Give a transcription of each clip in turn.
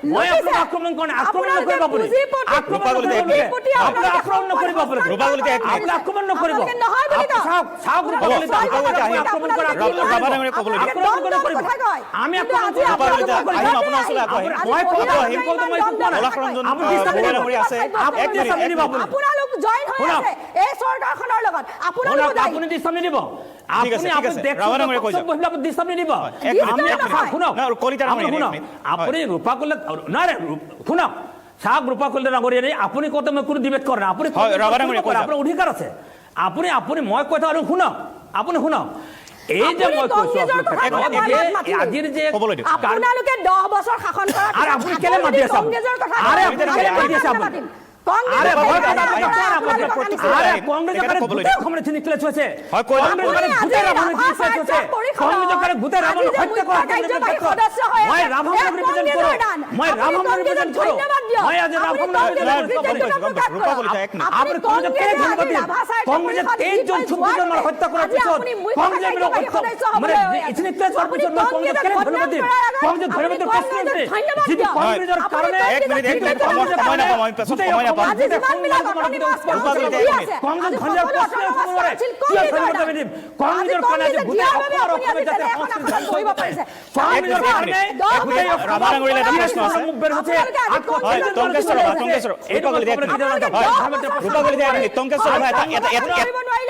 মই আপোনাক আক্ৰমণ কৰা নাই আক্ৰমণ নকৰিব আপুনি আক্ৰমণ নকৰিব আপুনি আক্ৰমণ নকৰিব চাওক আক্ৰমণ কৰা আমি আপোনালোক জয়েন হৈ আছে এই চৰকাৰখনৰ লগত আপোনালোক আপুনি দিছামি দিব আপুনি দিছামি দিব আপুনি ৰূপা কলিতা নাই শুনক চাওক ৰূপা কলিতা নাগৰিক আপুনি কত মই কোনো ডিবেট কৰা আপুনি আপোনাৰ অধিকাৰ আছে আপুনি আপুনি মই কথা আৰু শুনক আপুনি শুনক এই যে মই কৈছো আজিৰ যে আপোনালোকে 10 বছৰ শাসন কৰা আৰু আপুনি কেলে মাতি আছে আৰে আপুনি কেলে মাতি আছে আপুনি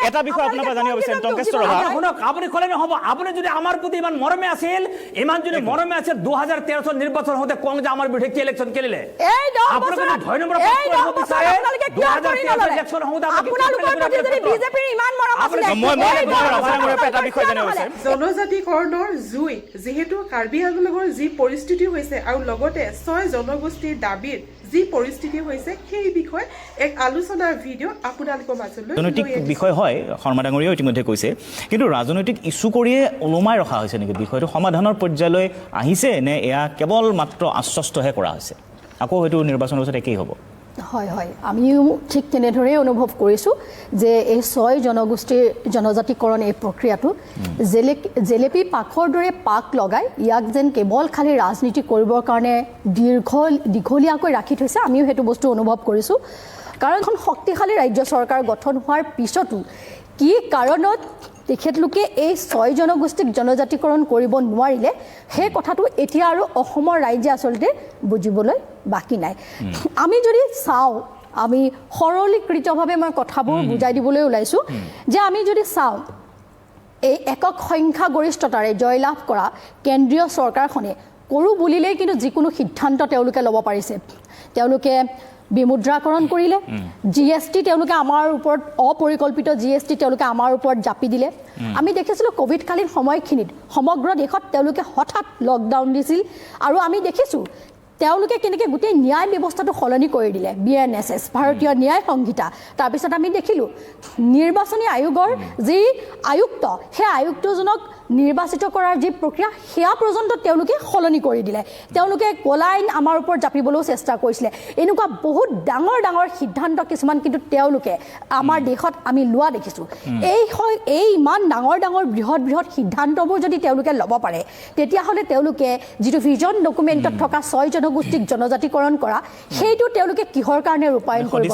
এটা বিষয় আপোনাৰ পৰা জানিব বিচাৰিম টংকেশ্বৰ আপুনি ক'লে নহ'ব আপুনি যদি আমাৰ প্ৰতি ইমান মৰমে আছিল ইমান যদি মৰমে আছিল 2013 চন নিৰ্বাচন হওঁতে কংগ্ৰেছ আমাৰ বিৰুদ্ধে ইলেকশ্যন খেলিলে আপোনালোকে 2 নম্বৰ জনজাতিকৰণৰ জুই যিহেতু কাৰ্বি আংলঙৰ যি পৰিস্থিতি হৈছে আৰু লগতে 6 জনগোষ্ঠীৰ দাবীৰ যি পৰিস্থিতি হৈছে সেই বিষয়ে এক আলোচনাৰ ভিডিঅ' আপোনালোকৰ মাজলৈ ৰাজনৈতিক বিষয় হয় শৰ্মা ডাঙৰীয়াও ইতিমধ্যে কৈছে কিন্তু ৰাজনৈতিক ইস্যু কৰিয়ে ওলমাই ৰখা হৈছে নেকি বিষয়টো সমাধানৰ পৰ্যায়লৈ আহিছে নে এয়া কেৱল মাত্ৰ আশ্বস্তহে কৰা হৈছে আকৌ হয়তো নিৰ্বাচনৰ পিছত একেই হ'ব হয় হয় আমিও ঠিক তেনেদৰে অনুভৱ কৰিছোঁ যে এই 6 জনগোষ্ঠীৰ জনজাতিকৰণ এই প্ৰক্ৰিয়াটো জেলেপি পাখৰ দৰে পাক লগাই ইয়াক যেন কেৱল খালি ৰাজনীতি কৰিবৰ কাৰণে দীঘলীয়াকৈ ৰাখি থৈছে আমিও সেইটো বস্তু অনুভৱ কৰিছোঁ কাৰণ এখন শক্তিশালী ৰাজ্য চৰকাৰ গঠন হোৱাৰ পিছতো কি কাৰণত তেখেতলোকে এই 6 জনগোষ্ঠীক জনজাতিকৰণ কৰিব নোৱাৰিলে সেই কথাটো এতিয়া আৰু অসমৰ ৰাইজে আচলতে বুজিবলৈ বাকী নাই আমি যদি চাওঁ আমি সৰলীকৃতভাৱে মই কথাবোৰ বুজাই দিবলৈ ওলাইছোঁ যে আমি যদি চাওঁ এই একক সংখ্যাগৰিষ্ঠতাৰে জয়লাভ কৰা কেন্দ্ৰীয় চৰকাৰখনে কৰোঁ বুলিলেই কিন্তু যিকোনো সিদ্ধান্ত তেওঁলোকে ল'ব পাৰিছে তেওঁলোকে বিমুদ্ৰাকৰণ কৰিলে জিএসটি তেওঁলোকে আমাৰ ওপৰত অপৰিকল্পিত জিএসটি তেওঁলোকে আমাৰ ওপৰত জাপি দিলে আমি দেখিছিলোঁ কোভিডকালীন সময়খিনিত সমগ্ৰ দেশত তেওঁলোকে হঠাৎ লকডাউন দিছিল আৰু আমি দেখিছোঁ তেওঁলোকে কেনেকৈ গোটেই ন্যায় ব্যৱস্থাটো সলনি কৰি দিলে বিএনএছএছ ভাৰতীয় ন্যায় সংহিতা তাৰপিছত আমি দেখিলোঁ নিৰ্বাচনী আয়োগৰ যি আয়ুক্ত সেই আয়ুক্তজনক নিৰ্বাচিত কৰাৰ যি প্ৰক্ৰিয়া সেয়া পৰ্যন্ত তেওঁলোকে সলনি কৰি দিলে তেওঁলোকে ক'লা আইন আমাৰ ওপৰত জাপিবলৈও চেষ্টা কৰিছিলে এনেকুৱা বহুত ডাঙৰ ডাঙৰ সিদ্ধান্ত কিছুমান কিন্তু তেওঁলোকে আমাৰ দেশত আমি লোৱা দেখিছোঁ এই ইমান ডাঙৰ ডাঙৰ বৃহৎ সিদ্ধান্তবোৰ যদি তেওঁলোকে ল'ব পাৰে তেতিয়াহ'লে তেওঁলোকে যিটো ভিজন ডকুমেণ্টত থকা 6 জনগোষ্ঠীক জনজাতিকৰণ কৰা সেইটো তেওঁলোকে কিহৰ কাৰণে ৰূপায়ণ কৰিব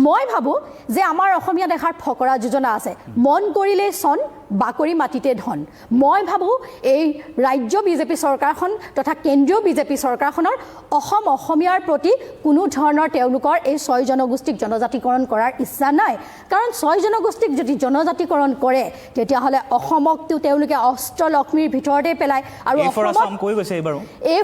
মই ভাবোঁ যে আমাৰ অসমীয়া দেশৰ ফকৰা যোজনা আছে মন কৰিলেই চন বাকৰি মাটিতে ধন মই ভাবোঁ এই ৰাজ্য বিজেপি চৰকাৰখন তথা কেন্দ্ৰীয় বিজেপি চৰকাৰখনৰ অসমীয়াৰ প্ৰতি কোনো ধৰণৰ তেওঁলোকৰ এই 6 জনগোষ্ঠীক জনজাতিকৰণ কৰাৰ ইচ্ছা নাই কাৰণ 6 জনগোষ্ঠীক যদি জনজাতিকৰণ কৰে তেতিয়াহ'লে অসমকতো তেওঁলোকে অষ্টলক্ষ্মীৰ ভিতৰতে পেলায় আৰু এ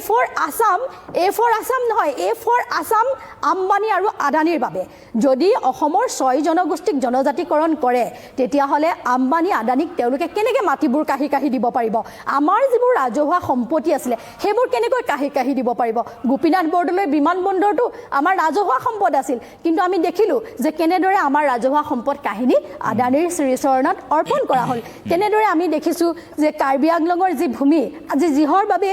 ফৰ আছাম নহয় এ ফৰ আছাম আম্বানী আৰু আদানীৰ বাবে যদি অসমৰ 6 জনগোষ্ঠীক জনজাতিকৰণ কৰে তেতিয়াহ'লে আম্বানী আদানীক তেওঁলোকে কেনেকৈ মাটিবোৰ কাঢ়ি দিব পাৰিব আমাৰ যিবোৰ ৰাজহুৱা সম্পত্তি আছিলে সেইবোৰ কেনেকৈ কাঢ়ি দিব পাৰিব গোপীনাথ বৰদলৈ বিমানবন্দৰটো আমাৰ ৰাজহুৱা সম্পদ আছিল কিন্তু আমি দেখিলোঁ যে কেনেদৰে আমাৰ ৰাজহুৱা সম্পদ কাহিনী আদানীৰ শ্ৰীচৰণত অৰ্পণ কৰা হ'ল তেনেদৰে আমি দেখিছোঁ যে কাৰ্বি আংলঙৰ যি ভূমি আজি যিহৰ বাবে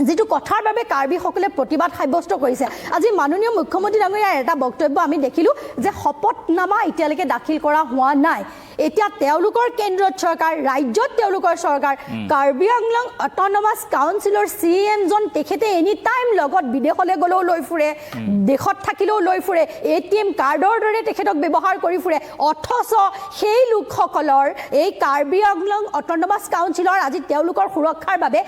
যিটো কথাৰ বাবে কাৰ্বিসকলে প্ৰতিবাদ সাব্যস্ত কৰিছে আজি মাননীয় মুখ্যমন্ত্ৰী ডাঙৰীয়াৰ এটা বক্তব্য আমি দেখিলোঁ যে শপতনামা এতিয়ালৈকে দাখিল কৰা হোৱা নাই এতিয়া তেওঁলোকৰ কেন্দ্ৰত চৰকাৰ, ৰাজ্যত তেওঁলোকৰ চৰকাৰ, কাৰ্বি আংলং অট'নমাছ কাউন্সিলৰ CM জন তেখেতে এনি টাইম লগত বিদেশলৈ গ'লেও লৈ ফুৰে, দেশত থাকিলেও লৈ ফুৰে, ATM কাৰ্ডৰ দৰে তেখেতক ব্যৱহাৰ কৰি ফুৰে। অথচ সেই লোকসকলৰ এই কাৰ্বি আংলং অট'নমাছ কাউন্সিলৰ আজি তেওঁলোকৰ সুৰক্ষাৰ বাবে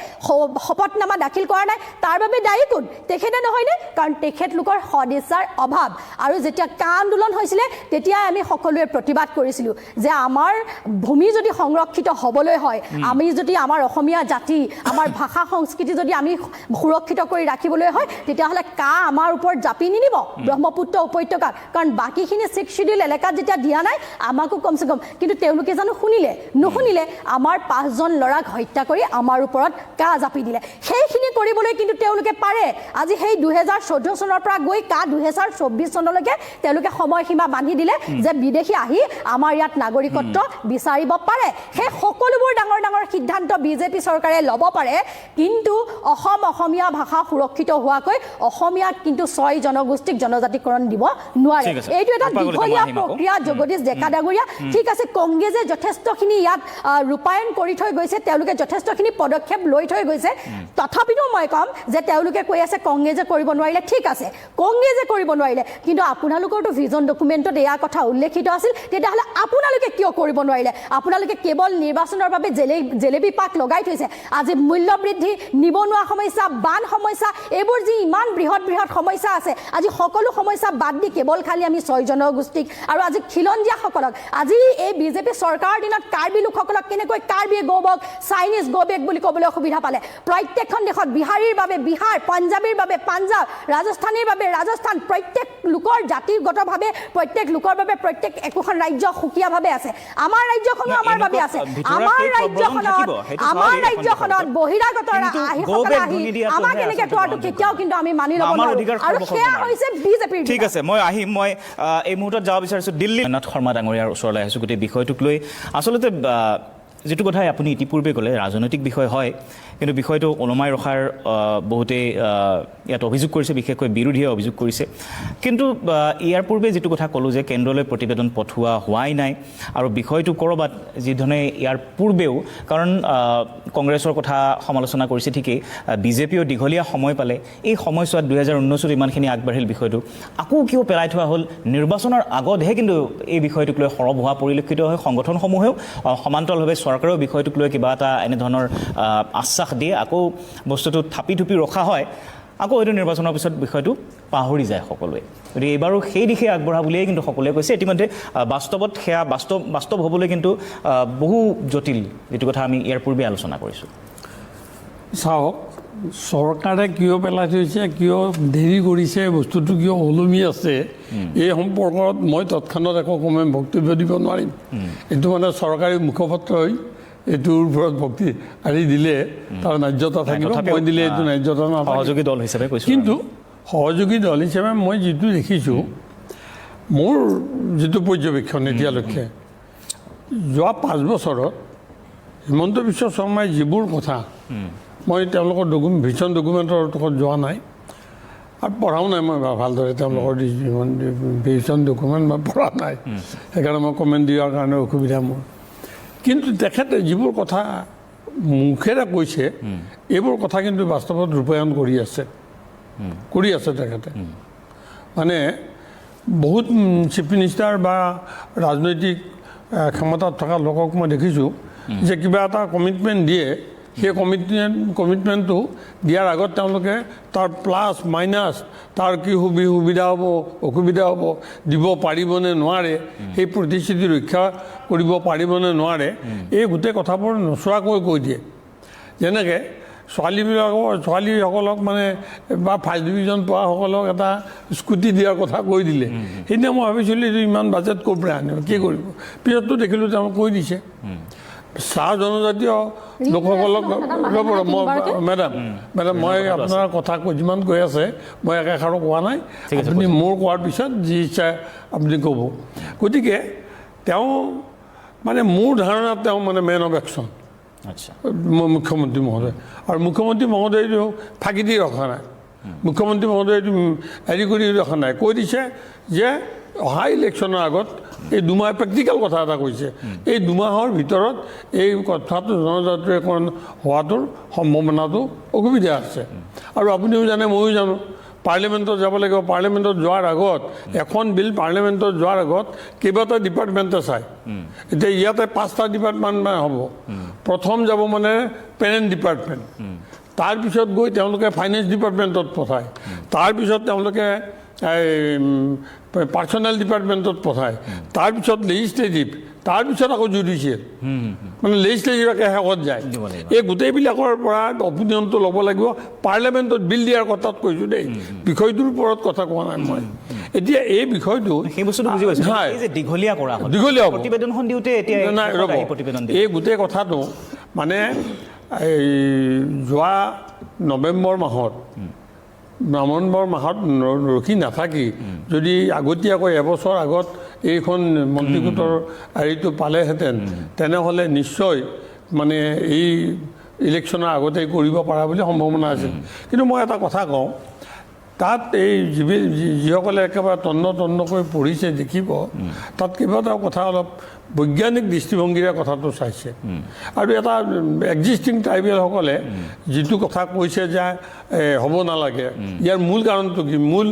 শপতনামা দাখিল কৰা নাই। তাৰ বাবে দায়ী কোন? তেখেতে নহয়নে? কাৰণ তেখেতলোকৰ সদিচ্ছাৰ অভাৱ। আৰু যেতিয়া কা আন্দোলন হৈছিলে তেতিয়াই আমি সকলোৱে প্ৰতিবাদ কৰিছিলোঁ যে আমাৰ ভূমি যদি সংৰক্ষিত হ'বলৈ হয়, আমি যদি আমাৰ অসমীয়া জাতি, আমাৰ ভাষা সংস্কৃতি যদি আমি সুৰক্ষিত কৰি ৰাখিবলৈ হয়, তেতিয়াহ'লে কা আমাৰ ওপৰত জাপি নিনিব ব্ৰহ্মপুত্ৰ উপত্যকাত। কাৰণ বাকীখিনি 6 শিডিউল এলেকাত যেতিয়া দিয়া নাই আমাকো কমচে কম, কিন্তু তেওঁলোকে জানো শুনিলে? নুশুনিলে। আমাৰ 5 জন ল'ৰাক হত্যা কৰি আমাৰ ওপৰত কা জাপি দিলে। সেইখিনি কৰিবলৈ কিন্তু তেওঁলোকে পাৰে। আজি সেই 2014 চনৰ পৰা গৈ কা 2024 চনলৈকে তেওঁলোকে সময়সীমা বান্ধি দিলে যে বিদেশী আহি আমাৰ ইয়াত নাগৰিকত্ব বিচাৰিব পাৰে। সেই সকলোবোৰ ডাঙৰ ডাঙৰ সিদ্ধান্ত বিজেপি চৰকাৰে ল'ব পাৰে, কিন্তু অসমীয়া ভাষা সুৰক্ষিত হোৱাকৈ অসমীয়াক কিন্তু 6 জনগোষ্ঠীক জনজাতিকৰণ দিব নোৱাৰে। এইটো এটা দীঘলীয়া প্ৰক্ৰিয়া। জগদীশ ডেকা ডাঙৰীয়া, ঠিক আছে, কংগ্ৰেছে যথেষ্টখিনি ইয়াত ৰূপায়ণ কৰি থৈ গৈছে, তেওঁলোকে যথেষ্টখিনি পদক্ষেপ লৈ থৈ গৈছে। তথাপিতো মই ক'ম যে তেওঁলোকে কৈ আছে কংগ্ৰেছে কৰিব নোৱাৰিলে। ঠিক আছে, কংগ্ৰেছে কৰিব নোৱাৰিলে, কিন্তু আপোনালোকৰতো ভিজন ডকুমেণ্টত এয়া কথা উল্লেখিত আছিল। তেতিয়াহ'লে আপোনালোকে কিয় কৰিব নোৱাৰিলে? আপোনালোকে কেৱল নিৰ্বাচনৰ বাবে জেলেবী পাক লগাই থৈছে। আজি মূল্য বৃদ্ধি, নিবনুৱা সমস্যা, বান সমস্যা, এইবোৰ যি ইমান বৃহৎ বৃহৎ সমস্যা আছে, আজি সকলো সমস্যা বাদ দি কেৱল খালি আমি 6 জনগোষ্ঠীক আৰু আজি খিলঞ্জীয়াসকলক, আজি এই বিজেপি চৰকাৰৰ দিনত কাৰ্বি লোকসকলক কেনেকৈ কাৰ্বি গৌবক, চাইনিজ গৌবেক বুলি ক'বলৈ সুবিধা পালে। প্ৰত্যেকখন দেশত বিহাৰীৰ বাবে বিহাৰ, পাঞ্জাৱীৰ বাবে পাঞ্জাৱ, ৰাজস্থানীৰ বাবে ৰাজস্থান, প্ৰত্যেক লোকৰ জাতিগতভাৱে প্ৰত্যেক লোকৰ বাবে প্ৰত্যেক একোখন ৰাজ্য সুকীয়াভাৱে আছে। আমাৰ ৰাজ্যখনো আমাৰ বাবে আছে। আমাৰ ৰাজ্যখনত বহিৰাগত আহি আমাক এনেকৈ কোৱাটো কেতিয়াও কিন্তু আমি মানি ল'ব নোৱাৰোঁ। আৰু সেয়া হৈছে বিজেপিৰ। ঠিক আছে, মই আহিম। মই এই মুহূৰ্তত যাব বিচাৰিছোঁ দিল্লী। জগন্নাথ শৰ্মা ডাঙৰীয়াৰ ওচৰলৈ আহিছোঁ গোটেই বিষয়টোক লৈ। আচলতে যিটো কথাই আপুনি ইতিপূৰ্বে ক'লে ৰাজনৈতিক বিষয় হয়, কিন্তু বিষয়টো ওলমাই ৰখাৰ বহুতেই ইয়াত অভিযোগ কৰিছে, বিশেষকৈ বিৰোধীয়ে অভিযোগ কৰিছে। কিন্তু ইয়াৰ পূৰ্বে যিটো কথা ক'লোঁ যে কেন্দ্ৰলৈ প্ৰতিবেদন পঠোৱা হোৱাই নাই, আৰু বিষয়টো ক'ৰবাত যিধৰণে ইয়াৰ পূৰ্বেও, কাৰণ কংগ্ৰেছৰ কথা সমালোচনা কৰিছে ঠিকেই, বিজেপিও দীঘলীয়া সময় পালে। এই সময়ছোৱাত 2019 ইমানখিনি আগবাঢ়িল বিষয়টো, আকৌ কিয় পেলাই থোৱা হ'ল? নিৰ্বাচনৰ আগতহে কিন্তু এই বিষয়টোক লৈ সৰব হোৱা পৰিলক্ষিত হয়। সংগঠনসমূহেও সমান্তৰালভাৱে চৰকাৰেও বিষয়টোক লৈ কিবা এটা এনেধৰণৰ আশ্বাস দিয়ে, আকৌ বস্তুটো থাপি থুপি ৰখা হয়, আকৌ হয়তো নিৰ্বাচনৰ পিছত বিষয়টো পাহৰি যায় সকলোৱে। গতিকে এইবাৰো সেই দিশে আগবঢ়া বুলিয়েই কিন্তু সকলোৱে কৈছে। ইতিমধ্যে বাস্তৱত সেয়া বাস্তৱ হ'বলৈ কিন্তু বহু জটিল, যিটো কথা আমি ইয়াৰ পূৰ্বে আলোচনা কৰিছোঁ। চাওক, চৰকাৰে কিয় পেলাই থৈছে, কিয় দেৰি কৰিছে, বস্তুটো কিয় ওলমি আছে, এই সম্পৰ্কত মই তৎক্ষণাত একো বক্তব্য দিব নোৱাৰিম। এইটো মানে চৰকাৰী মুখপাত্ৰই এইটোৰ ওপৰত ভক্তি আৰি দিলে তাৰ ন্যায্যতা থাকিব, মই দিলে এইটো ন্যায্যতা নাথাকে। সহযোগী দল হিচাপে কৈছোঁ, কিন্তু সহযোগী দল হিচাপে মই যিটো দেখিছোঁ, মোৰ যিটো পৰ্যবেক্ষণ এতিয়ালৈকে, যোৱা 5 বছৰত হিমন্ত বিশ্ব শৰ্মাই যিবোৰ কথা, মই তেওঁলোকৰ ভিজন ডকুমেণ্টৰ যোৱা নাই আৰু পঢ়াও নাই, মই ভালদৰে তেওঁলোকৰ ভিজন ডকুমেণ্ট মই পঢ়া নাই, সেইকাৰণে মই কমেণ্ট দিয়াৰ কাৰণে অসুবিধা মোৰ। কিন্তু তেখেতে যিবোৰ কথা মুখেৰে কৈছে, এইবোৰ কথা কিন্তু বাস্তৱত ৰূপায়ণ কৰি আছে তেখেতে। মানে বহুত চিফ মিনিষ্টাৰ বা ৰাজনৈতিক ক্ষমতাত থকা লোকক মই দেখিছোঁ যে কিবা এটা কমিটমেণ্ট দিয়ে, সেই কমিটমেণ্টটো দিয়াৰ আগত তেওঁলোকে তাৰ প্লাছ মাইনাছ, তাৰ কি সুবিধা হ'ব, অসুবিধা হ'ব, দিব পাৰিবনে নোৱাৰে, সেই প্ৰতিশ্ৰুতি ৰক্ষা কৰিব পাৰিবনে নোৱাৰে, এই গোটেই কথাবোৰ নোচোৱাকৈ কৈ দিয়ে। যেনেকৈ ছোৱালীসকলক মানে বা ফাৰ্ষ্ট ডিভিজন পোৱাসকলক এটা স্কুটি দিয়াৰ কথা কৈ দিলে। সেইদিনা মই ভাবিছিলোঁ এইটো ইমান বাজেট ক'ৰ পৰা আনিব, কি কৰিব? পিছততো দেখিলোঁ তেওঁ কৈ দিছে। চাহ জনজাতীয় লোকসকলক, মেডাম মই আপোনাৰ কথা যিমান কৈ আছে মই একেষাৰো কোৱা নাই, আপুনি মোৰ কোৱাৰ পিছত যি ইচ্ছা আপুনি ক'ব। গতিকে তেওঁ মানে মোৰ ধাৰণাত তেওঁ মানে মেন অফ একশ্যন মুখ্যমন্ত্ৰী মহোদয়। আৰু মুখ্যমন্ত্ৰী মহোদয়টো ফাঁকি দি ৰখা নাই, মুখ্যমন্ত্ৰী মহোদয়টো হেৰি কৰি ৰখা নাই, কৈ দিছে যে অহা ইলেকশ্যনৰ আগত এই 2 মাহ প্ৰেক্টিকেল কথা এটা কৈছে এই 2 মাহৰ ভিতৰত এই কথাটো জনজাতীয়কৰণ হোৱাটোৰ সম্ভাৱনাটো অসুবিধা আছে আৰু আপুনিও জানে ময়ো জানো পাৰ্লিমেণ্টত যাব লাগিব পাৰ্লিমেণ্টত যোৱাৰ আগত এখন বিল পাৰ্লিমেণ্টত যোৱাৰ আগত কেইবাটা ডিপাৰ্টমেণ্টে চায় এতিয়া ইয়াতে 5টা ডিপাৰ্টমেণ্ট হ'ব প্ৰথম যাব মানে পেৰেণ্ট ডিপাৰ্টমেণ্ট তাৰপিছত গৈ তেওঁলোকে ফাইনেন্স ডিপাৰ্টমেণ্টত পঠায় তাৰপিছত তেওঁলোকে পাৰ্চনেল ডিপাৰ্টমেণ্টত পঠায় তাৰপিছত লেজিছলেটিভ তাৰপিছত আকৌ জুডিচিয়েল মানে লেজিছলেটিভ একে শেষত যায় এই গোটেইবিলাকৰ পৰা অপিনিয়নটো ল'ব লাগিব পাৰ্লিমেণ্টত বিল দিয়াৰ কথাত কৈছোঁ দেই বিষয়টোৰ ওপৰত কথা কোৱা নাই মই এতিয়া এই বিষয়টো সেই বস্তুটো বুজি পাইছোঁ এই যে দীঘলীয়া কৰা হ'ল দীঘলীয়া প্ৰতিবেদনখন দিওঁতে এতিয়া নাই ৰ'ব এই গোটেই কথাটো মানে এই যোৱা নৱেম্বৰ মাহত ৰখি নাথাকি যদি আগতীয়াকৈ এবছৰ আগত এইখন মন্ত্ৰীগোটৰ হেৰিটো পালেহেঁতেন তেনেহ'লে নিশ্চয় মানে এই ইলেকশ্যনৰ আগতে কৰিব পৰা বুলি সম্ভাৱনা আছিল কিন্তু মই এটা কথা কওঁ তাত এই যিসকলে একেবাৰে তন্নকৈ পঢ়িছে দেখিব তাত কেইবাটাও কথা অলপ বৈজ্ঞানিক দৃষ্টিভংগীৰে কথাটো চাইছে আৰু এটা এক্সিষ্টিং ট্ৰাইবেলসকলে যিটো কথা কৈছে যে হ'ব নালাগে ইয়াৰ মূল কাৰণটো কি মূল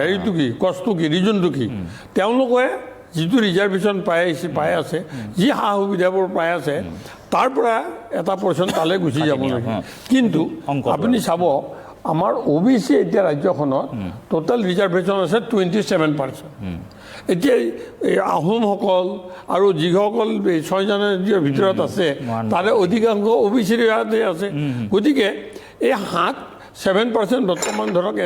হেৰিটো কি কষ্টটো কি ৰিজনটো কি তেওঁলোকে যিটো ৰিজাৰ্ভেশ্যন পাই আছে যি সা সুবিধাবোৰ পাই আছে তাৰ পৰা এটা পৰ্চন তালৈ গুচি যাব লাগে কিন্তু আপুনি চাব আমাৰ OBC এতিয়া ৰাজ্যখনত টোটেল ৰিজাৰ্ভেশ্যন আছে 27%। এতিয়া এই আহোমসকল আৰু যিসকল 6 জনজাতিৰ ভিতৰত আছে তাৰে অধিকাংশ OBCৰ ইয়াতে আছে গতিকে এই 7% বৰ্তমান ধৰক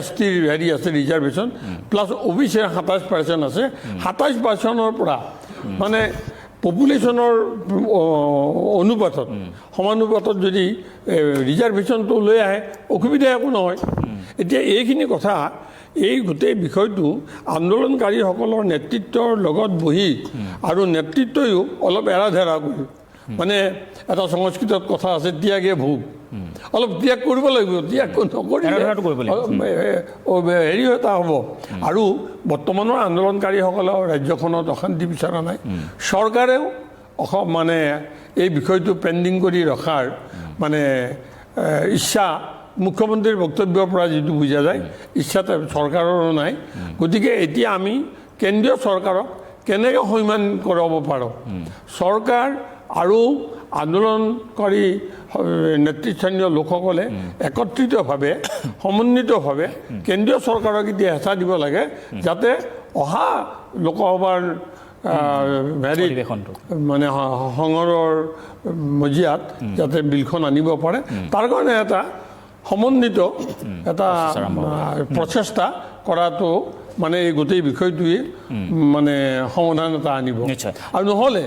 STৰ হেৰি আছে ৰিজাৰ্ভেশ্যন প্লাছ OBCৰ 27% আছে 27%ৰ পৰা মানে পপুলেশ্যনৰ অনুপাতত সমানুপাতত যদি ৰিজাৰ্ভেশ্যনটো লৈ আহে অসুবিধা একো নহয় এতিয়া এইখিনি কথা এই গোটেই বিষয়টো আন্দোলনকাৰীসকলৰ নেতৃত্বৰ লগত বহি আৰু নেতৃত্বয়ো অলপ এৰাধেৰা কৰি মানে এটা সংস্কৃতত কথা আছে ত্যাগে ভোগ অলপ ত্যাগ কৰিব লাগিব ত্যাগ নকৰিলে হেৰি এটা হ'ব আৰু বৰ্তমানৰ আন্দোলনকাৰীসকলেও ৰাজ্যখনত অশান্তি বিচৰা নাই চৰকাৰেও মানে এই বিষয়টো পেণ্ডিং কৰি ৰখাৰ মানে ইচ্ছা মুখ্যমন্ত্ৰীৰ বক্তব্যৰ পৰা যিটো বুজা যায় ইচ্ছা চৰকাৰৰো নাই গতিকে এতিয়া আমি কেন্দ্ৰীয় চৰকাৰক কেনেকৈ সন্মান কৰাব পাৰোঁ চৰকাৰ আৰু আন্দোলনকাৰী নেতৃস্থানীয় লোকসকলে একত্ৰিতভাৱে সমন্বিতভাৱে কেন্দ্ৰীয় চৰকাৰক এতিয়া হেঁচা দিব লাগে যাতে অহা লোকসভাৰ হেৰিত মানে সংসদৰ মজিয়াত যাতে বিলখন আনিব পাৰে তাৰ কাৰণে এটা সমন্বিত এটা প্ৰচেষ্টা কৰাটো মানে এই গোটেই বিষয়টোৱে মানে সমাধান এটা আনিব আৰু নহ'লে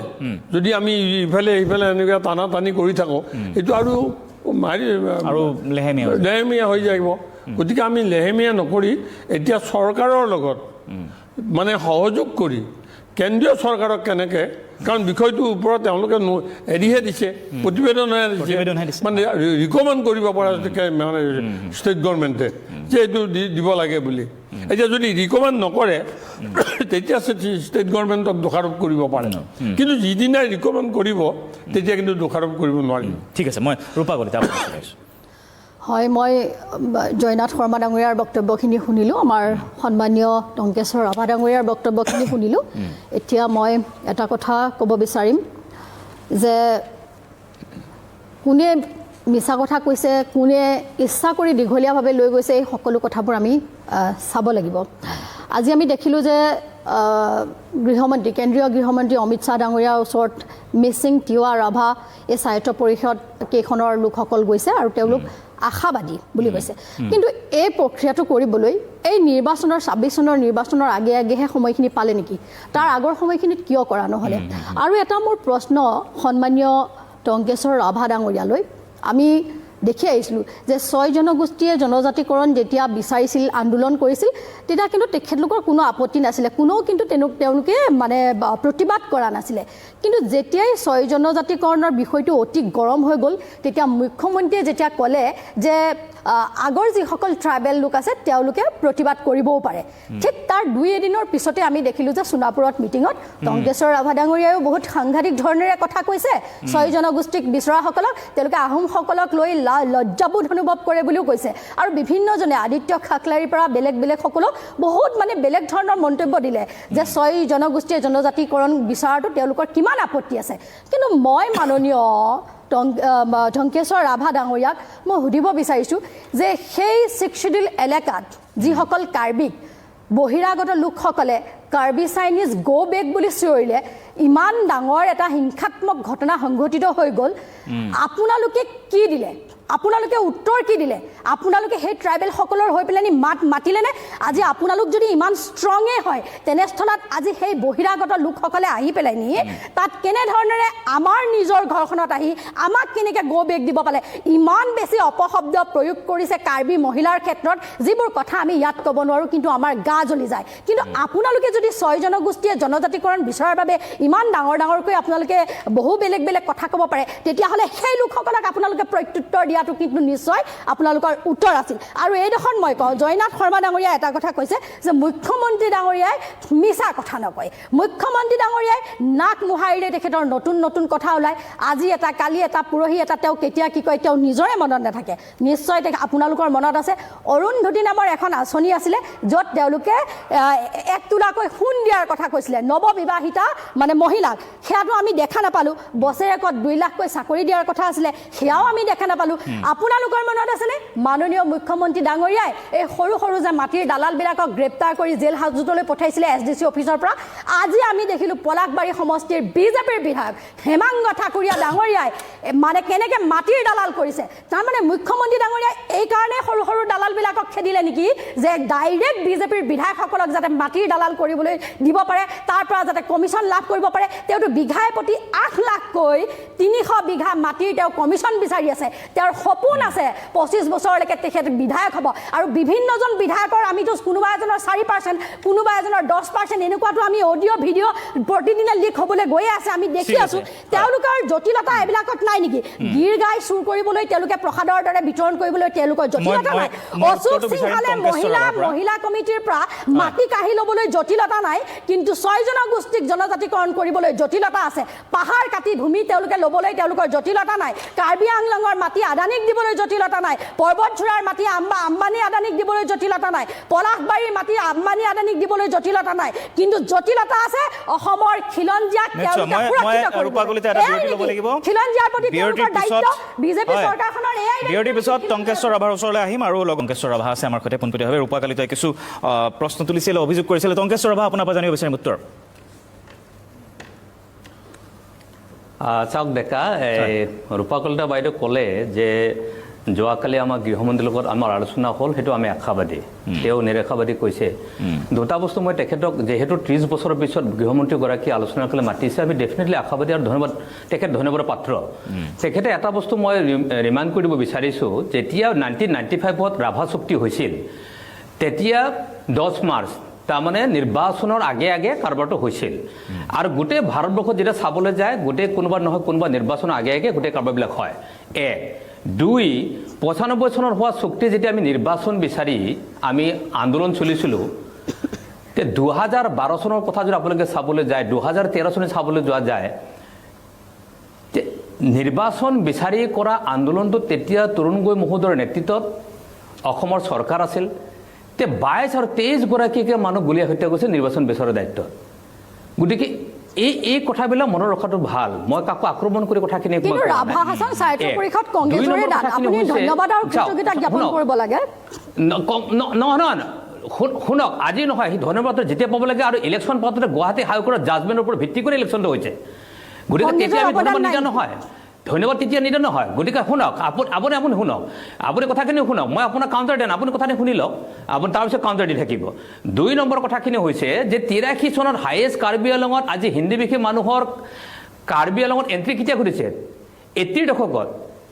যদি আমি ইফালে এনেকুৱা টানি কৰি থাকোঁ এইটো আৰু লেহেমীয়া হৈ যাব গতিকে আমি লেহেমীয়া নকৰি এতিয়া চৰকাৰৰ লগত মানে সহযোগ কৰি কেন্দ্ৰীয় চৰকাৰক কেনেকৈ কাৰণ বিষয়টোৰ ওপৰত তেওঁলোকে এৰিহে দিছে প্ৰতিবেদনহে দিছে মানে ৰিকমেণ্ড কৰিব পৰা মানে ষ্টেট গভৰ্ণমেণ্টে যে এইটো দিব লাগে বুলি এতিয়া যদি ৰিকমেণ্ড নকৰে তেতিয়া ষ্টেট গভৰ্ণমেণ্টক দোষাৰোপ কৰিব পাৰে কিন্তু যিদিনাই ৰিকমেণ্ড কৰিব তেতিয়া কিন্তু দোষাৰোপ কৰিব নোৱাৰিব ঠিক আছে মই ৰূপা কলিতা হয় মই জয়নাথ শৰ্মা ডাঙৰীয়াৰ বক্তব্যখিনি শুনিলোঁ আমাৰ সন্মানীয় টংকেশ্বৰ ৰাভা ডাঙৰীয়াৰ বক্তব্যখিনি শুনিলোঁ এতিয়া মই এটা কথা ক'ব বিচাৰিম যে কোনে মিছা কথা কৈছে কোনে ইচ্ছা কৰি দীঘলীয়াভাৱে লৈ গৈছে এই সকলো কথাবোৰ আমি চাব লাগিব আজি আমি দেখিলোঁ যে গৃহমন্ত্ৰী কেন্দ্ৰীয় গৃহমন্ত্ৰী অমিত শ্বাহ ডাঙৰীয়াৰ ওচৰত মিচিং তিৱা ৰাভা এই স্বায়ত্ত পৰিষদ কেইখনৰ লোকসকল গৈছে আৰু তেওঁলোক আশাবাদী বুলি কৈছে কিন্তু এই প্ৰক্ৰিয়াটো কৰিবলৈ এই নিৰ্বাচনৰ 26 চনৰ নিৰ্বাচনৰ আগেহে সময়খিনি পালে নেকি তাৰ আগৰ সময়খিনিত কিয় কৰা নহ'লে আৰু এটা মোৰ প্ৰশ্ন সন্মানীয় টংকেশ্বৰ ৰাভা ডাঙৰীয়ালৈ আমি দেখি আহিছিলোঁ যে 6 জনগোষ্ঠীয়ে জনজাতিকৰণ যেতিয়া বিচাৰিছিল আন্দোলন কৰিছিল তেতিয়া কিন্তু তেখেতলোকৰ কোনো আপত্তি নাছিলে কোনেও কিন্তু তেওঁলোকে মানে প্ৰতিবাদ কৰা নাছিলে কিন্তু যেতিয়াই 6 জনজাতিকৰণৰ বিষয়টো অতি গৰম হৈ গ'ল তেতিয়া মুখ্যমন্ত্ৰীয়ে যেতিয়া ক'লে যে আগৰ যিসকল ট্ৰাইবেল লোক আছে তেওঁলোকে প্ৰতিবাদ কৰিবও পাৰে ঠিক তাৰ 2 এদিনৰ পিছতে আমি দেখিলোঁ যে সোণাপুৰত মিটিঙত টংকেশ্বৰ ৰাভা ডাঙৰীয়ায়ো বহুত সাংঘাতিক ধৰণেৰে কথা কৈছে 6 জনগোষ্ঠীক বিচৰাসকলক তেওঁলোকে আহোমসকলক লৈ লজ্জাবোধ অনুভৱ কৰে বুলিও কৈছে আৰু বিভিন্নজনে আদিত্য খাকলাৰীৰ পৰা বেলেগ বেলেগ সকলো বহুত মানে বেলেগ ধৰণৰ মন্তব্য দিলে যে 6 জনগোষ্ঠীয়ে জনজাতিকৰণ বিচাৰাটো তেওঁলোকৰ কিমান আপত্তি আছে কিন্তু মই মাননীয় টংকেশ্বৰ ৰাভা ডাঙৰীয়াক মই সুধিব বিচাৰিছোঁ যে সেই 6 শিডিউল এলেকাত যিসকল কাৰ্বিক বহিৰাগত লোকসকলে কাৰ্বি চাইনিজ গো বেক বুলি চিঞৰিলে ইমান ডাঙৰ এটা হিংসাত্মক ঘটনা সংঘটিত হৈ গ'ল আপোনালোকে কি দিলে আপোনালোকে উত্তৰ কি দিলে আপোনালোকে সেই ট্ৰাইবেলসকলৰ হৈ পেলানি মাতিলেনে আজি আপোনালোক যদি ইমান ষ্ট্ৰঙে হয় তেনেস্থলত আজি সেই বহিৰাগত লোকসকলে আহি পেলাই নি তাত কেনেধৰণেৰে আমাৰ নিজৰ ঘৰখনত আহি আমাক কেনেকৈ গো বেক দিব পালে ইমান বেছি অপশব্দ প্ৰয়োগ কৰিছে কাৰ্বি মহিলাৰ ক্ষেত্ৰত যিবোৰ কথা আমি ইয়াত ক'ব নোৱাৰোঁ কিন্তু আমাৰ গা জ্বলি যায় কিন্তু আপোনালোকে যদি 6 জনগোষ্ঠীয়ে জনজাতিকৰণ বিচৰাৰ বাবে ইমান ডাঙৰ ডাঙৰকৈ আপোনালোকে বহু বেলেগ বেলেগ কথা ক'ব পাৰে তেতিয়াহ'লে সেই লোকসকলক আপোনালোকে প্ৰত্যুত্তৰ দিয়াটো কিন্তু নিশ্চয় আপোনালোকৰ উত্তৰ আছিল আৰু এইডোখৰ মই কওঁ জয়নাথ শৰ্মা ডাঙৰীয়াই এটা কথা কৈছে যে মুখ্যমন্ত্ৰী ডাঙৰীয়াই মিছা কথা নকয় মুখ্যমন্ত্ৰী ডাঙৰীয়াই নাক মোহাৰিলে তেখেতৰ নতুন নতুন কথা ওলায় আজি এটা কালি এটা পৰহি এটা তেওঁ কেতিয়া কি কয় তেওঁ নিজৰে মনত নাথাকে নিশ্চয় আপোনালোকৰ মনত আছে অৰুন্ধতী নামৰ এখন আঁচনি আছিলে য'ত তেওঁলোকে 1 তোলাকৈ সোণ দিয়াৰ কথা কৈছিলে নৱবিবাহিতা মানে মহিলাক সেয়াটো আমি দেখা নাপালোঁ বছৰেকত 2 লাখকৈ চাকৰি দিয়াৰ কথা আছিলে সেয়াও আমি দেখা নাপালোঁ আপোনালোকৰ মনত আছেনে মাননীয় মুখ্যমন্ত্ৰী ডাঙৰীয়াই এই সৰু সৰু যে মাটিৰ দালালবিলাকক গ্ৰেপ্তাৰ কৰি জেল হাজতলৈ পঠাইছিলে SDC অফিচৰ পৰা আজি আমি দেখিলোঁ পলাশবাৰী সমষ্টিৰ বিজেপিৰ বিধায়ক হেমাংগ ঠাকুৰীয়া ডাঙৰীয়াই মানে কেনেকৈ মাটিৰ দালাল কৰিছে তাৰমানে মুখ্যমন্ত্ৰী ডাঙৰীয়াই এই কাৰণে সৰু সৰু দালালবিলাকক খেদিলে নেকি যে ডাইৰেক্ট বিজেপিৰ বিধায়কসকলক যাতে মাটিৰ দালাল কৰিবলৈ দিব পাৰে তাৰ পৰা যাতে কমিশ্যন লাভ কৰিব পাৰে তেওঁতো বিঘাই প্ৰতি 8 লাখকৈ 300 বিঘা মাটিৰ তেওঁ কমিশ্যন বিচাৰি আছে তেওঁৰ সপোন আছে 25 বছৰলৈকে তেখেত বিধায়ক হ'ব আৰু বিভিন্নজন বিধায়কৰ আমিতো কোনোবা এজনৰ 4% কোনোবা এজনৰ 10% এনেকুৱাটো আমি অডিঅ' ভিডিঅ' প্ৰতিদিনে লিক হ'বলৈ গৈ আছে আমি দেখি আছোঁ তেওঁলোকৰ জটিলতা এইবিলাকত নাই নেকি গীৰ গাই চুৰ কৰিবলৈ তেওঁলোকে প্ৰসাদৰ দৰে বিতৰণ কৰিবলৈ তেওঁলোকৰ জটিলতা নাই অশোক সিংহালে মহিলা কমিটিৰ পৰা মাটি কাঢ়ি ল'বলৈ জটিলতা নাই কিন্তু 6 জনগোষ্ঠীক জনজাতিকৰণ কৰিবলৈ জটিলতা আছে পাহাৰ কাটি ভূমি তেওঁলোকে ল'বলৈ তেওঁলোকৰ জটিলতা নাই কাৰ্বি আংলঙৰ মাটি আদানীক দিবলৈ জটিলতা নাই পৰ্বতঝোৰাৰ মাটি আম্বানী আদানীক দিবলৈ জটিলতা নাই পলাশবাৰীৰ মাটি আম্বানী আদানীক দিবলৈ জটিলতা নাই কিন্তু জটিলতা আছে অসমৰ খিলঞ্জীয়াক তেওঁলোকে সুৰক্ষিত কৰিব খিলঞ্জীয়াৰ প্ৰতি তেওঁলোকৰ দায়িত্ব বিজেপি চৰকাৰখনৰ এয়াই বিৰতিৰ পিছত টংকেশ্বৰ ৰাভাৰ ওচৰলৈ আহিম আৰু টংকেশ্বৰ ৰাভা আছে আমাৰ সৈতে পোনপটীয়াভাৱে ৰূপাকালিতাই কিছু প্ৰশ্ন তুলিছিল অভিযোগ কৰিছিল টংকেশ্বৰ ৰাভা আপোনাৰ পৰা জানিব বিচাৰিম উত্তৰ চাওক ডেকা ৰূপাকলিতা বাইদেউ ক'লে যে যোৱাকালি আমাৰ গৃহমন্ত্ৰীৰ লগত আমাৰ আলোচনা হ'ল সেইটো আমি আশাবাদী তেওঁ নিৰাশাবাদী কৈছে দুটা বস্তু মই তেখেতক যেহেতু 30 বছৰৰ পিছত গৃহমন্ত্ৰীগৰাকী আলোচনাৰ কাৰণে মাতিছে আমি ডেফিনেটলি আশাবাদী আৰু ধন্যবাদৰ পাত্ৰ তেখেতে এটা বস্তু মই ৰিমাইণ্ড কৰিব বিচাৰিছোঁ যেতিয়া 1995ত ৰাভা চুক্তি হৈছিল তেতিয়া 10 মাৰ্চ তাৰমানে নিৰ্বাচনৰ আগে আগে কাৰবাৰটো হৈছিল আৰু গোটেই ভাৰতবৰ্ষত যেতিয়া চাবলৈ যায় গোটেই কোনোবা নহয় কোনোবা নিৰ্বাচনৰ আগে আগে গোটেই কাৰবাৰবিলাক হয় 2 95 চনৰ হোৱা চুক্তি যেতিয়া আমি নিৰ্বাচন বিচাৰি আমি আন্দোলন চলিছিলোঁ তে 2012 চনৰ কথা যদি আপোনালোকে চাবলৈ যায় 2013 চনত চাবলৈ যোৱা যায় নিৰ্বাচন বিচাৰি কৰা আন্দোলনটো তেতিয়া তৰুণ গগৈ মহোদয়ৰ নেতৃত্বত অসমৰ চৰকাৰ আছিল তে 22 আৰু 23 গৰাকীকে মানুহ গুলীয়া হত্যা কৰিছে নিৰ্বাচন বিচাৰৰ দায়িত্ব গতিকে এই কথাবিলাক মনত ৰখাটো ভাল মই কাকো আক্ৰমণ কৰি কথাখিনি কিন্তু ৰাভা হাছান সাহিত্য পৰিষদ কংগ্ৰেছৰে দান আপুনি ধন্যবাদ আৰু কৃতজ্ঞতা জ্ঞাপন কৰিব লাগে নহয় শুনক আজি নহয় ধন্যবাদ যেতিয়া পাব লাগে আৰু ইলেকশ্যন পাওঁতে গুৱাহাটী হাইকোৰ্টৰ জাজমেণ্টৰ ওপৰত ভিত্তি কৰি ইলেকশ্যনটো হৈছে গতিকে তেতিয়া আমি ধন্যবাদ নিদিয়া নহয় ধন্যবাদ তেতিয়া নিদিয়া নহয় গতিকে শুনক আপুনি শুনক আপুনি কথাখিনি শুনক মই আপোনাক কাউণ্টাৰ দিম আপুনি কথাখিনি শুনি লওক আপুনি তাৰপিছত কাউণ্টাৰ দি থাকিব 2 নম্বৰ কথাখিনি হৈছে যে 83 চনত হায়েষ্ট কাৰ্বি আংলঙত আজি হিন্দী ভাষী মানুহৰ কাৰ্বি আংলঙত এণ্ট্ৰি কেতিয়া ঘটিছে 80ৰ দশকত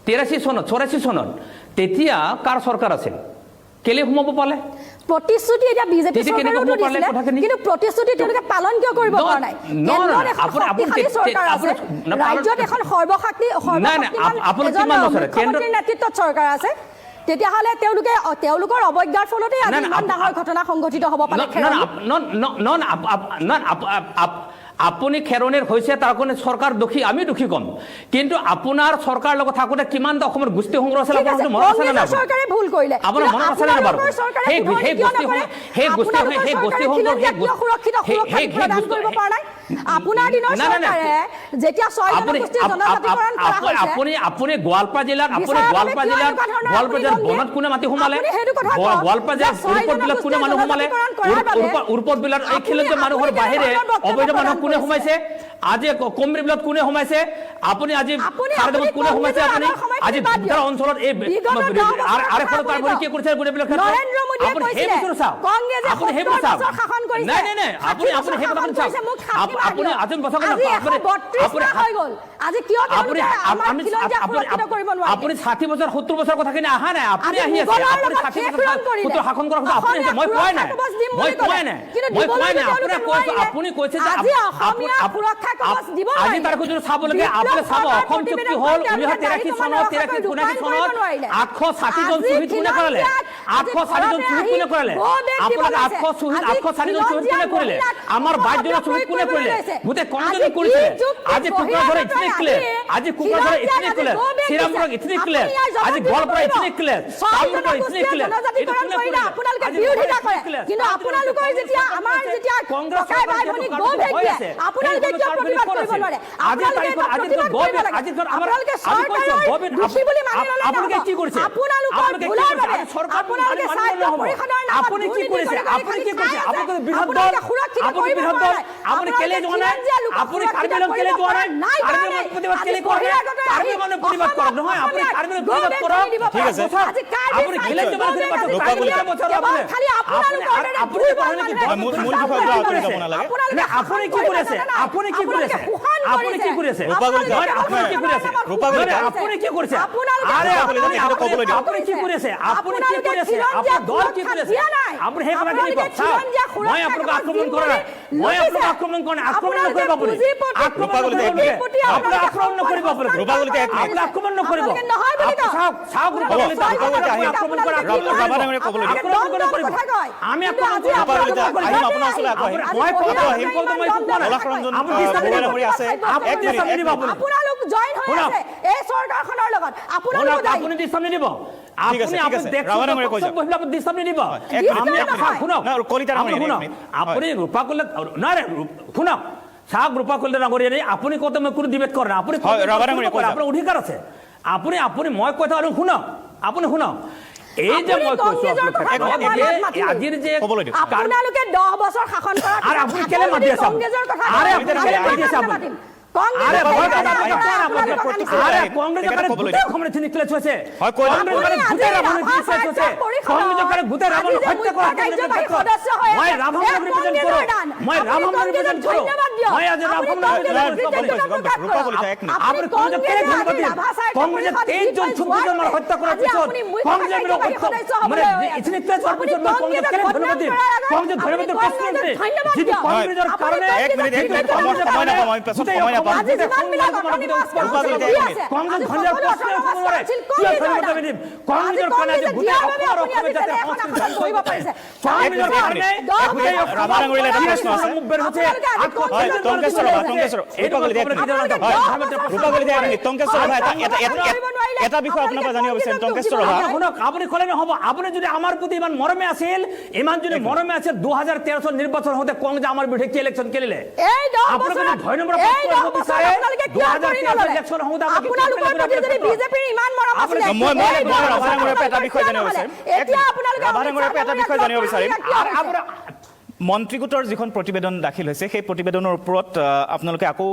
83 চনত 84 চনত তেতিয়া কাৰ চৰকাৰ আছিল কেলে সোমাব পালে প্ৰতিশ্ৰুতি এতিয়া বিজেপি তেতিয়া কেনেকৈ চৰকাৰেও সোমাব পালে দিছিলে, কথাখিনি? কিন্তু প্ৰতিশ্ৰুতি তেওঁলোকে পালন কিয় কৰিব পৰা নাই? কেন্দ্ৰত এখন শক্তিশালী চৰকাৰ আছে, ৰাজ্যত এখন মুখ্যমন্ত্ৰীৰ নেতৃত্বত চৰকাৰ আছে, তেতিয়াহ'লে তেওঁলোকৰ অৱজ্ঞাৰ ফলতে আজি ইমান ডাঙৰ ঘটনা সংঘটিত হ'ব পাৰে। আপুনি খেৰণিৰ হৈছে তাৰ কাৰণে চৰকাৰ দোষী, আমি দোষী কম, কিন্তু আপোনাৰ চৰকাৰ লগত থাকোঁতে কিমান অসমৰ গোষ্ঠী সংগ্ৰহ আছিল চৰকাৰে ভুল কৰিলে, আপোনাৰ মনত আছে নে বাৰু? সেই গোষ্ঠী আপোনাৰ দিনৰ চৰকাৰে যেতিয়া 6 জনগোষ্ঠীৰ জনজাতিকৰণ কৰা হৈছে, আপুনি গোৱালপাৰা জিলাত বনত কোনে মাটি সোমালে? গোৱালপাৰা জিলাত কোনে মানুহ সোমালে? উৰ্পদ বিলাত এই খিলঞ্জীয়া মানুহৰ বাহিৰে অবৈধ মানুহ কোনে সোমাইছে? আজি কমৰি বিলাত কোনে সোমাইছে? আপুনি আজি খাৰদামত কোনে সোমাইছে? আপুনি আজি ভিতৰৰ অঞ্চলত এই কি কৰিছে গোটেইবিলাক আপুনি সেই বস্তু চাওক, আপুনি সেই বস্তু চাওক, নাই আপুনি সেই কথা চাওক, আপুনি আজি বছৰ আপুনি 60 বছৰ 70 বছৰ কথাখিনি অহা নাই, আপুনি আহি আছে, আপুনি 60 বছৰ শাসন কৰা কথা আপুনি মই কোৱাই নাই, আপুনি কৈছে যে আজি তাৰিখত যদি চাব লাগে আপুনি চাব অসম চুক্তি হ'ল 1983 চনত 83 চনত 860 জন শ্বহীদ কোনে কৰালে? 860 জন শ্বহীদ কোনে কৰালে? আপোনালোকে 860 জন শ্বহীদ কোনে কৰিলে? আমাৰ 22 জন শ্বহীদ কোনে কৰিলে? গোটেই কংগ্ৰেছে কৰিছে। আজি কোকৰাঝাৰ ইতনি ক্লিয়াৰ, আজি কোকৰাঝাৰ ইতনি ক্লিয়াৰ, শ্ৰীৰামপুৰ ইতনি ক্লিয়াৰ, আজি গোৱালপাৰা ইতনি ক্লিয়াৰ, কামৰূপৰ ইতনি ক্লিয়াৰ, এইটো কোনে কৰিলে? আপোনালোকে বিৰোধিতা কৰে, কিন্তু আপোনালোকৰ যেতিয়া আমাৰ যেতিয়া ককাই ভাই ভনী গৈ থাকে আপোনালোকে কিয় প্ৰতিবাদ কৰিব নোৱাৰে? আপোনালোকে কি কৰিছে? আপুনি কি কৰিছে? আপুনি কি কৰিছে? আপুনি বৃহৎ দল, আপুনি বৃহৎ দল, আপুনি কেলে যোৱা নাই? আপুনি কাৰ্বি আংলং কেলে যোৱা নাই? কাৰ্বি আংলং প্ৰতিবাদ কেলে কৰা নাই? কাৰ্বি আংলং প্ৰতিবাদ কৰক নহয়, আপুনি কাৰ্বি আংলং প্ৰতিবাদ কৰক, ঠিক আছে। আপুনি কেলে যোৱা নাই? আপুনি কি কৰিছে? আপুনি কি কৰিছে? আপুনি কি কৰিছে? আপুনি কি কৰিছে? আপুনি কি কৰিছে? আৰে আপুনি কি কৰিছে? আপুনি কি কৰিছে? আপোনাৰ দল কি কৰিছে? আপুনি সেই কথাখিনি কওক। মই আপোনাক আক্ৰমণ কৰা নাই, মই আপোনাক আক্ৰমণ কৰা নাই, আক্ৰমণ নকৰিব আপুনি, আক্ৰমণ নকৰিব আপুনি, আক্ৰমণ নকৰিব। চাওক আমি আপুনি দৃষ্টান্ত দিব, আপুনি ৰূপা কলিতা নহয় শুনক, চাওক ৰূপা কলিতা ডাঙৰীয়া আপুনি কওঁতে মই কোনো ডিবেট কৰা নাই, আপুনি আপোনাৰ অধিকাৰ আছে, আপুনি মই কৈ থাকোঁ শুনক, আপুনি শুনক। এই যে মই কৈছো আজিৰ যে আপোনালোকে 10 বছৰ শাসন কৰা আৰু আপুনি কেলে মাতি আছে? আৰে আপুনি কেলে মাতি আছে? আপুনি এটা বিষয় আপোনাৰ পৰা জানিব বিচাৰিম টংকেশ্বৰ ৰভা, আপুনি ক'লে নহ'ব। আপুনি যদি আমাৰ প্ৰতি ইমান মৰমে আছিল, ইমান যদি মৰমে আছিল 2013 চন নিৰ্বাচন হওঁতে কংগ্ৰেছে আমাৰ বিৰুদ্ধে কি ইলেকশ্যন খেলিলে? আপোনালোকে ভয় নম্বৰ বিচাৰে 2013 ইলেকশ্যন হওঁতে বিজেপিৰ ইমান মৰম আছিলে, এটা বিষয় জানিব বিচাৰিম। মন্ত্ৰী গোটৰ যিখন প্ৰতিবেদন দাখিল হৈছে সেই প্ৰতিবেদনৰ ওপৰত আপোনালোকে আকৌ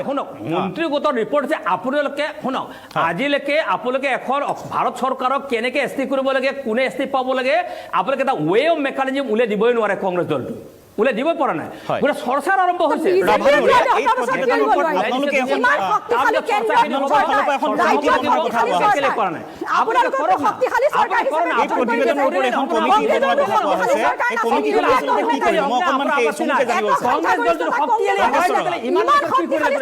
শুনক, মন্ত্ৰী গোটৰ ৰিপৰ্ট যে আপোনালোকে শুনক, আজিলৈকে আপোনালোকে এখন ভাৰত চৰকাৰক কেনেকৈ এছ টি কৰিব লাগে, কোনে এছ টি পাব লাগে, আপোনালোকে এটা ৱে অফ মেকানিজম উলিয়াই দিবই নোৱাৰে কংগ্ৰেছ দলটো। ওলাই দিব পৰা নাই হয়। গোটেই চৰ্চাৰ আৰম্ভ হৈছে ৰাভা ডাঙৰীয়া, এই প্ৰতিবেদনৰ ওপৰত আপোনালোকে এখন এই প্ৰতিবেদনৰ ওপৰত এখন কমিটি বনোৱাৰ কথা কোৱা হৈছে। এই কমিটিখনে আচলতে কি কৰিব মই অকণমান চমুকৈ জানিব বিচাৰিছোঁ। ইমান শক্তিশালী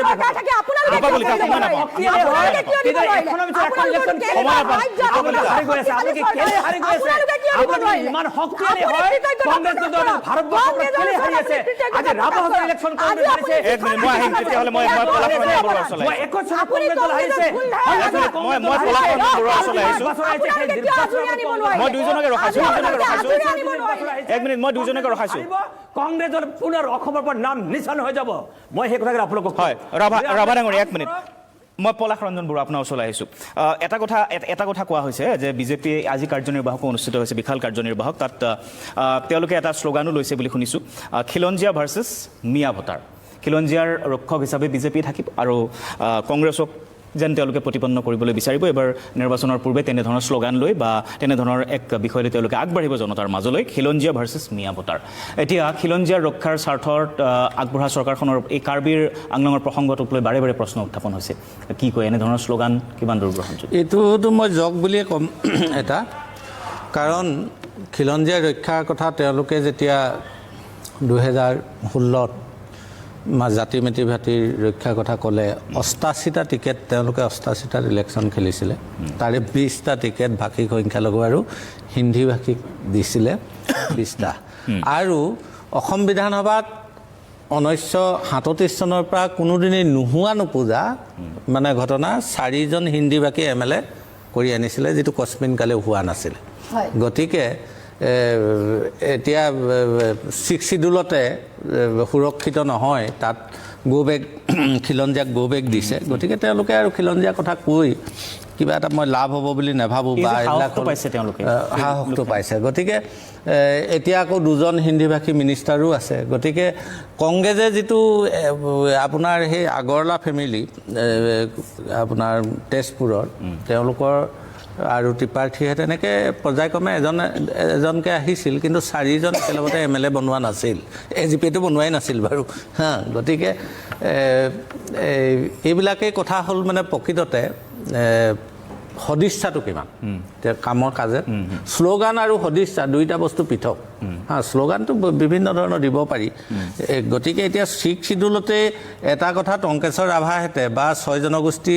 হয় কংগ্ৰেছ ভাৰতবৰ্ষৰ কেলে হাৰি আছে আজি ৰাভাহঁতৰ ইলেকশ্যন কংগ্ৰেছ হাৰিছে এক মিনিট মই আহিম তেতিয়াহ'লে মই পলাশৰঞ্জন বৰুৱাৰ ওচৰলৈ আহিছোঁ। মই পলাশৰঞ্জন বৰুৱাৰ ওচৰলৈ আহিছোঁ। মই দুইজনকে ৰখাইছোঁ এক মিনিট মই দুইজনকে ৰখাইছোঁ। কংগ্ৰেছৰ পুনৰ অসমৰ পৰা নাম নিচান হৈ যাব মই সেই কথাকে আপোনালোকক হয় ৰাভা ডাঙৰীয়া এক মিনিট মই পলাশৰঞ্জন বৰুৱা আপোনাৰ ওচৰলৈ আহিছোঁ। এটা কথা কোৱা হৈছে যে বিজেপি আজি কাৰ্যনিৰ্বাহক অনুষ্ঠিত হৈছে বিশাল কাৰ্যনিৰ্বাহক তাত তেওঁলোকে এটা শ্লোগানো লৈছে বুলি শুনিছোঁ খিলঞ্জীয়া ভাৰ্চেছ মিয়া ভোটাৰ। খিলঞ্জীয়াৰ ৰক্ষক হিচাপে বিজেপি থাকিব আৰু কংগ্ৰেছক যেন তেওঁলোকে প্ৰতিপন্ন কৰিবলৈ বিচাৰিব এইবাৰ নিৰ্বাচনৰ পূৰ্বে তেনেধৰণৰ শ্লোগান লৈ বা তেনেধৰণৰ এক বিষয় লৈ তেওঁলোকে আগবাঢ়িব জনতাৰ মাজলৈ খিলঞ্জীয়া ভাৰ্চেছ মিয়া ভোটাৰ। এতিয়া খিলঞ্জীয়াৰ ৰক্ষাৰ স্বাৰ্থত আগবঢ়া চৰকাৰখনৰ এই কাৰ্বিৰ আংলঙৰ প্ৰসংগটোক লৈ বাৰে বাৰে প্ৰশ্ন উত্থাপন হৈছে কি কয় এনেধৰণৰ শ্লোগান কিমান দূৰ গ্ৰহণযোগ্য? এইটোতো মই জগ বুলিয়ে ক'ম এটা কাৰণ খিলঞ্জীয়া ৰক্ষাৰ কথা তেওঁলোকে যেতিয়া 2016 জাতি মেটি ভাটিৰ ৰক্ষাৰ কথা ক'লে 88টা টিকেট তেওঁলোকে 88টাত ইলেকশ্যন খেলিছিলে তাৰে 20টা টিকেট ভাষিক সংখ্যালঘু আৰু হিন্দী ভাষিক দিছিলে 20টা আৰু অসম বিধানসভাত 1937 চনৰ পৰা কোনোদিনেই নোহোৱা নোপোজা মানে ঘটনা 4জন হিন্দী ভাষী MLA কৰি আনিছিলে যিটো কস্মিনকালে হোৱা নাছিলে। গতিকে এতিয়া 6 শিডিউলতে সুৰক্ষিত নহয় তাত গৌবেগ খিলঞ্জীয়াক গৌবেগ দিছে গতিকে তেওঁলোকে আৰু খিলঞ্জীয়াৰ কথা কৈ কিবা এটা মই লাভ হ'ব বুলি নাভাবোঁ বা এইবিলাক সাহসটো পাইছে। গতিকে এতিয়া আকৌ 2জন হিন্দীভাষী মিনিষ্টাৰো আছে। গতিকে কংগ্ৰেছে যিটো আপোনাৰ সেই আগৰৱালা ফেমিলি আপোনাৰ তেজপুৰৰ তেওঁলোকৰ আৰু ত্ৰিপাৰ্থীয়ে তেনেকৈ পৰ্যায়ক্ৰমে এজনকৈ আহিছিল কিন্তু 4জন একেলগতে MLA বনোৱা নাছিল AGPটো বনোৱাই নাছিল বাৰু গতিকে এইবিলাকেই কথা হ'ল মানে প্ৰকৃততে সদিচ্ছাটো কিমান কামৰ কাজে শ্লোগান আৰু সদিচ্ছা দুইটা বস্তু পৃথক শ্লোগানটো বিভিন্ন ধৰণৰ দিব পাৰি। গতিকে এতিয়া 6 শিডিউলতে এটা কথা টংকেশ্বৰ ৰাভাহেঁতে বা 6 জনগোষ্ঠী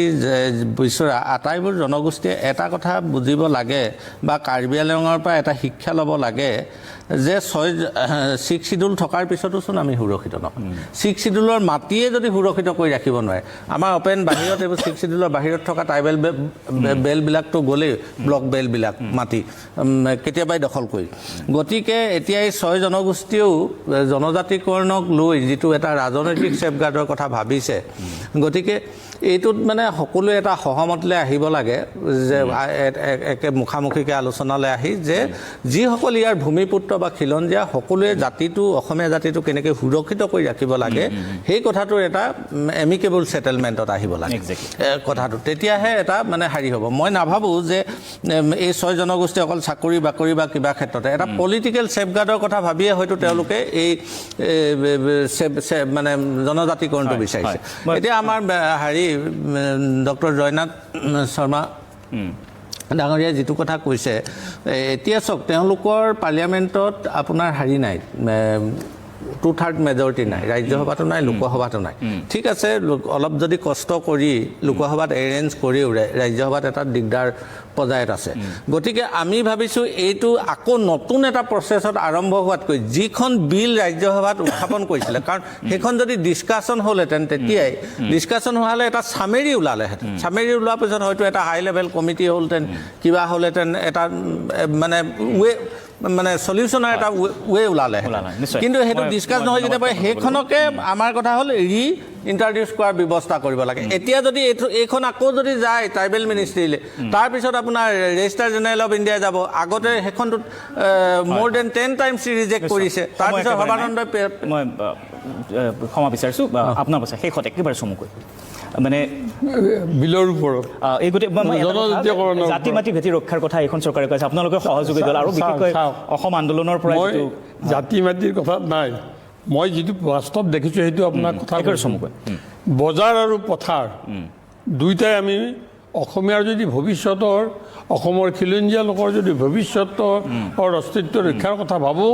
বিশ্বৰ আটাইবোৰ জনগোষ্ঠীয়ে এটা কথা বুজিব লাগে বা কাৰ্বি আংলঙৰ পৰা এটা শিক্ষা ল'ব লাগে যে 6 শিডিউল থকাৰ পিছতোচোন আমি সুৰক্ষিত নহয়। 6 শিডিউলৰ মাটিয়ে যদি সুৰক্ষিত কৰি ৰাখিব নোৱাৰে আমাৰ অপেন বাহিৰত এইবোৰ 6 শিডিউলৰ বাহিৰত থকা ট্ৰাইবেল বেলবিলাকতো গ'লেই ব্লক বেলবিলাক মাটি কেতিয়াবাই দখল কৰি। গতিকে এতিয়া এই 6 জনগোষ্ঠীয়েও জনজাতিকৰণক লৈ যিটো এটা ৰাজনৈতিক ছেফগাৰ্ডৰ কথা ভাবিছে গতিকে এইটোত মানে সকলোৱে এটা সহমতলৈ আহিব লাগে যে একে মুখামুখিকৈ আলোচনালৈ আহি যে যিসকল ইয়াৰ ভূমিপুত্ৰ বা খিলঞ্জীয়া সকলোৱে জাতিটো অসমীয়া জাতিটো কেনেকৈ সুৰক্ষিত কৰি ৰাখিব লাগে সেই কথাটোৰ এটা এমিকেবল ছেটেলমেণ্টত আহিব লাগে কথাটো তেতিয়াহে এটা মানে হেৰি হ'ব। মই নাভাবোঁ যে এই 6 জনগোষ্ঠী অকল চাকৰি বাকৰি বা কিবা ক্ষেত্ৰতে এটা পলিটিকেল ছেফগাৰ্ডৰ কথা ভাবিয়ে হয়তো তেওঁলোকে এই মানে জনজাতিকৰণটো বিচাৰিছে। এতিয়া আমাৰ হেৰি ডক্টৰ জয়নাথ শৰ্মা ডাঙৰীয়াই যিটো কথা কৈছে এতিয়া চাওক তেওঁলোকৰ পাৰ্লিয়ামেণ্টত আপোনাৰ হেৰি নাই 2/3 মেজৰিটি নাই ৰাজ্যসভাতো নাই লোকসভাতো নাই ঠিক আছে অলপ যদি কষ্ট কৰি লোকসভাত এৰেঞ্জ কৰিও ৰাজ্যসভাত এটা দিগদাৰ পৰ্যায়ত আছে। গতিকে আমি ভাবিছোঁ এইটো আকৌ নতুন এটা প্ৰচেছত আৰম্ভ হোৱাতকৈ যিখন বিল ৰাজ্যসভাত উত্থাপন কৰিছিলে কাৰণ সেইখন যদি ডিছকাশ্যন হ'লহেঁতেন তেতিয়াই ডিছকাশ্যন হোৱা হ'লে এটা চামেৰি ওলালেহেঁতেন চামেৰি ওলোৱাৰ পিছত হয়তো এটা হাই লেভেল কমিটি হ'লহেঁতেন কিবা হ'লহেঁতেন এটা মানে চলিউশ্যনৰ এটা ৱে ওলালে কিন্তু সেইটো ডিছকাছ নহয় যেতিয়া সেইখনকে আমাৰ কথা হ'ল ইণ্ট্ৰডিউচ কৰাৰ ব্যৱস্থা কৰিব লাগে। এতিয়া যদি এইখন আকৌ যদি যায় ট্ৰাইবেল মিনিষ্ট্ৰীলৈ তাৰপিছত আপোনাৰ ৰেজিষ্টাৰ জেনেৰেল অফ ইণ্ডিয়া যাব আগতে সেইখনটোত মোৰ দেন 10 টাইমছ ৰিজেক্ট কৰিছে তাৰপিছত সৰ্বানন্দই মই ক্ষমা বিচাৰিছোঁ আপোনাৰ পাছে শেষত একেবাৰে চমুকৈ মানে বিলৰ ওপৰত এই গোটেই জাতি মাটি ভেটি ৰক্ষাৰ কথা এইখন চৰকাৰে কৈছে আপোনালোকে সহযোগী দল আৰু বিশেষকৈ অসম আন্দোলনৰ পৰা জাতি মাটিৰ কথা নাই মই যিটো বাস্তৱ দেখিছোঁ সেইটো আপোনাৰ কথা চমুকৈ বজাৰ আৰু পথাৰ দুইটাই আমি অসমীয়াৰ যদি ভৱিষ্যতৰ অসমৰ খিলঞ্জীয়া লোকৰ যদি ভৱিষ্যতৰ অস্তিত্ব ৰক্ষাৰ কথা ভাবোঁ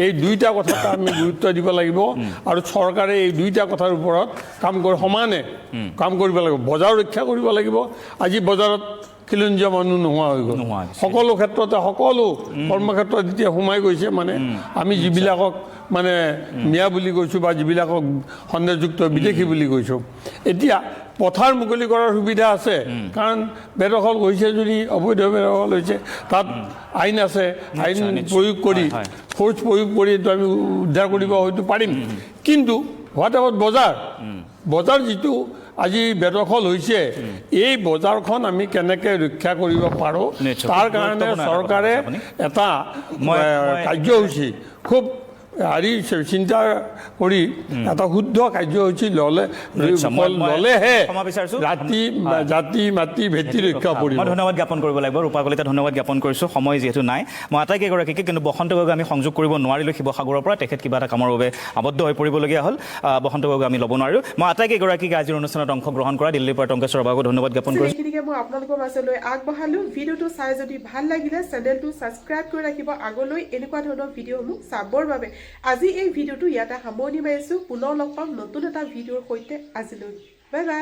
এই দুইটা কথাত আমি গুৰুত্ব দিব লাগিব আৰু চৰকাৰে এই দুইটা কথাৰ ওপৰত সমানে কাম কৰিব লাগিব বজাৰ ৰক্ষা কৰিব লাগিব আজি বজাৰত খিলঞ্জীয়া মানুহ নোহোৱা হৈ গ'ল সকলো ক্ষেত্ৰতে সকলো কৰ্মক্ষেত্ৰত এতিয়া সোমাই গৈছে মানে আমি যিবিলাকক মানে মিয়া বুলি কৈছোঁ বা যিবিলাকক সন্দেহযুক্ত বিদেশী বুলি কৈছোঁ এতিয়া পথাৰ মুকলি কৰাৰ সুবিধা আছে কাৰণ বেদখল হৈছে যদি অবৈধ বেদখল হৈছে তাত আইন আছে আইন প্ৰয়োগ কৰি ফ'ৰ্চ প্ৰয়োগ কৰি এইটো আমি উদ্ধাৰ কৰিব হয়তো পাৰিম কিন্তু হোৱাট এবাউট বজাৰ যিটো আজি বেদখল হৈছে এই বজাৰখন আমি কেনেকৈ ৰক্ষা কৰিব পাৰোঁ তাৰ কাৰণে চৰকাৰে এটা কাৰ্যসূচী খুব চিন্তা কৰি এটা শুদ্ধ কাৰ্যসূচী ল'লেহে জাতি মাটি ভেটি ৰক্ষা কৰিব মই ধন্যবাদ জ্ঞাপন কৰিব লাগিব ৰূপা কলিতা ধন্যবাদ জ্ঞাপন কৰিছোঁ সময় যিহেতু নাই মই আটাইকেইগৰাকীকে কিন্তু বসন্ত গগৈ আমি সংযোগ কৰিব নোৱাৰিলোঁ শিৱসাগৰৰ পৰা তেখেত কিবা এটা কামৰ বাবে আবদ্ধ হৈ পৰিবলগীয়া হ'ল বসন্ত গগৈ আমি ল'ব নোৱাৰিলোঁ মই আটাইকেইগৰাকীকে আজিৰ অনুষ্ঠানত অংশগ্ৰহণ কৰা দিল্লীৰ পৰা টংকেশ্বৰ বাবুক ধন্যবাদ জ্ঞাপন কৰিছোঁ এইখিনিকে মই আপোনালোকৰ মাজলৈ আগবঢ়ালোঁ ভিডিঅ'টো চাই যদি ভাল লাগিলে চেনেলটো ছাবস্ক্ৰাইব কৰি ৰাখিব আগলৈ এনেকুৱা ধৰণৰ ভিডিঅ'সমূহ চাবৰ বাবে আজি এই ভিডিঅ'টো ইয়াতে সামৰণি মাৰিছোঁ পুনৰ লগ পাম নতুন এটা ভিডিঅ'ৰ সৈতে আজিলৈ বাই বাই